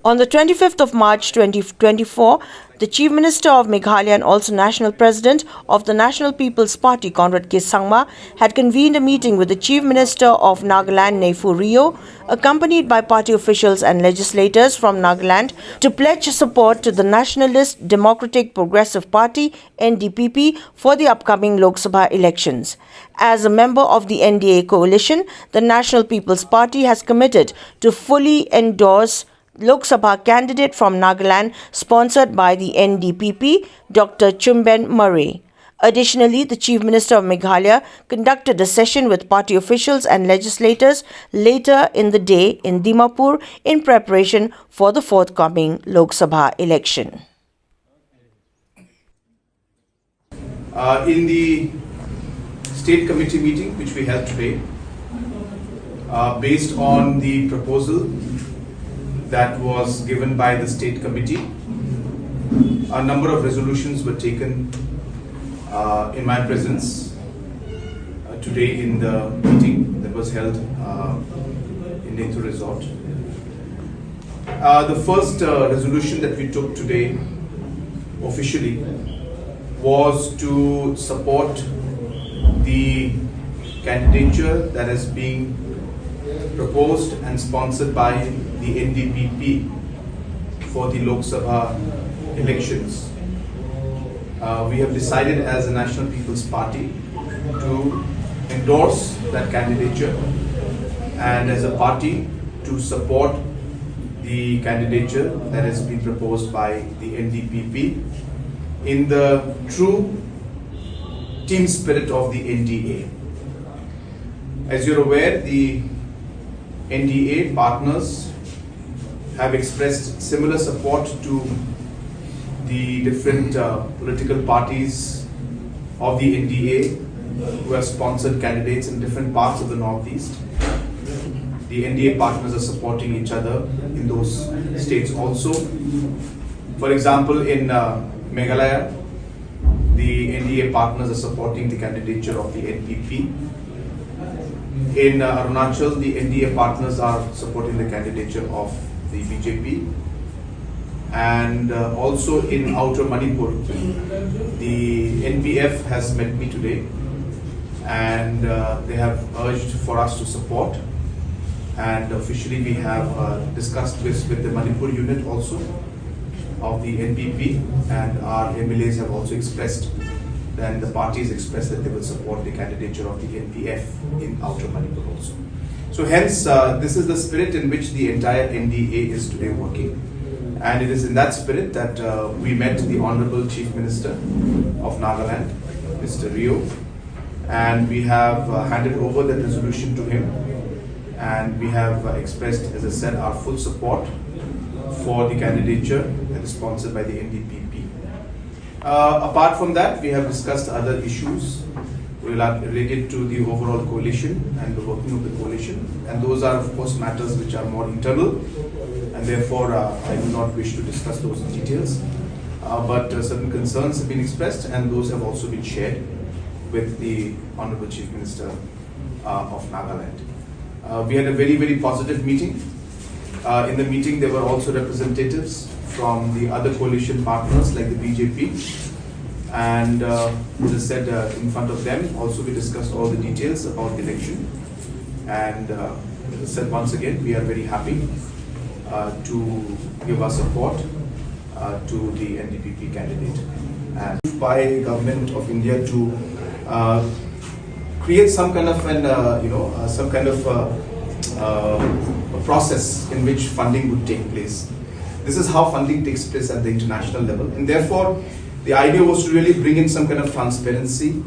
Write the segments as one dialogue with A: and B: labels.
A: On the 25th of March 2024, the Chief Minister of Meghalaya and also National President of the National People's Party, Conrad K Sangma, had convened a meeting with the Chief Minister of Nagaland, Neiphiu, accompanied by party officials and legislators from Nagaland, to pledge support to the Nationalist Democratic Progressive Party, Ndpp, for the upcoming Lok Sabha elections. As a member of the NDA coalition, the National People's Party has committed to fully endorse Lok Sabha candidate from Nagaland sponsored by the Ndpp, Dr. Chumben Murray. Additionally, the Chief Minister of Meghalaya conducted a session with party officials and legislators later in the day in Dimapur in preparation for the forthcoming Lok Sabha election.
B: In the State Committee meeting which we held today, based on the proposal that was given by the State Committee, a number of resolutions were taken in my presence today in the meeting that was held in Neiphiu Resort. The first resolution that we took today officially was to support the candidature that is being proposed and sponsored by the Ndpp for the Lok Sabha elections. We have decided as a National People's Party to endorse that candidature and as a party to support the candidature that has been proposed by the Ndpp in the true team spirit of the NDA. As you're aware, the NDA partners have expressed similar support to the different political parties of the NDA who have sponsored candidates in different parts of the Northeast. The NDA partners are supporting each other in those states also. For example, in Meghalaya, the NDA partners are supporting the candidature of the Npp. In Arunachal, the NDA partners are supporting the candidature of the BJP. And also in Outer Manipur, the NPF has met me today and they have urged for us to support. And officially we have discussed this with the Manipur unit also of the NPP, and our MLAs have also expressed, then the parties expressed that they will support the candidature of the NPF in Outer Manipur also. So hence, this is the spirit in which the entire NDA is today working. And it is in that spirit that we met the Honorable Chief Minister of Nagaland, Mr. Rio, and we have handed over the resolution to him, and we have expressed, as I said, our full support for the candidature that is sponsored by the Ndpp. Apart from that, we have discussed other issues related to the overall coalition and the working of the coalition, and those are of course matters which are more internal, and therefore I do not wish to discuss those in details. But certain concerns have been expressed, and those have also been shared with the Honorable Chief Minister of Nagaland. We had a very, very positive meeting. In the meeting, there were also representatives from the other coalition partners like the BJP. And as I said, in front of them, also we discussed all the details about the election. And as I said, once again, we are very happy to give our support to the Ndpp candidate. And by the government of India to create some kind of an, a process in which funding would take place. This is how funding takes place at the international level, and therefore the idea was to really bring in some kind of transparency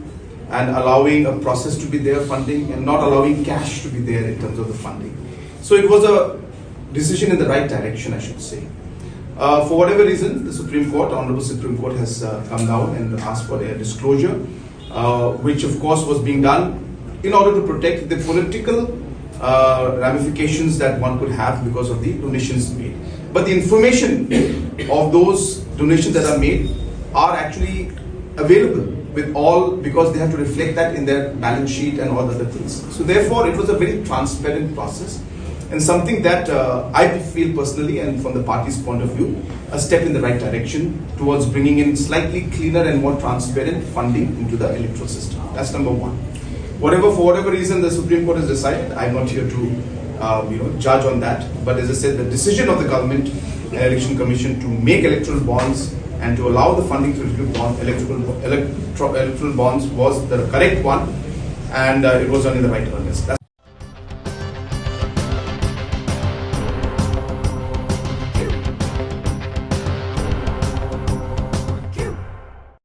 B: and allowing a process to be there funding and not allowing cash to be there in terms of the funding. So it was a decision in the right direction, I should say. For whatever reason, the Supreme Court, Honorable Supreme Court has come down and asked for a disclosure, which of course was being done in order to protect the political ramifications that one could have because of the donations made. But the information of those donations that are made are actually available with all, because they have to reflect that in their balance sheet and all other things. So therefore, it was a very transparent process. and something that I feel personally and from the party's point of view, a step in the right direction towards bringing in slightly cleaner and more transparent funding into the electoral system. That's number one. For whatever reason the Supreme Court has decided, I'm not here to judge on that. But as I said, the decision of the government and Election Commission to make electoral bonds and to allow the funding through electoral bonds was the correct one, and it was done in the right earnest.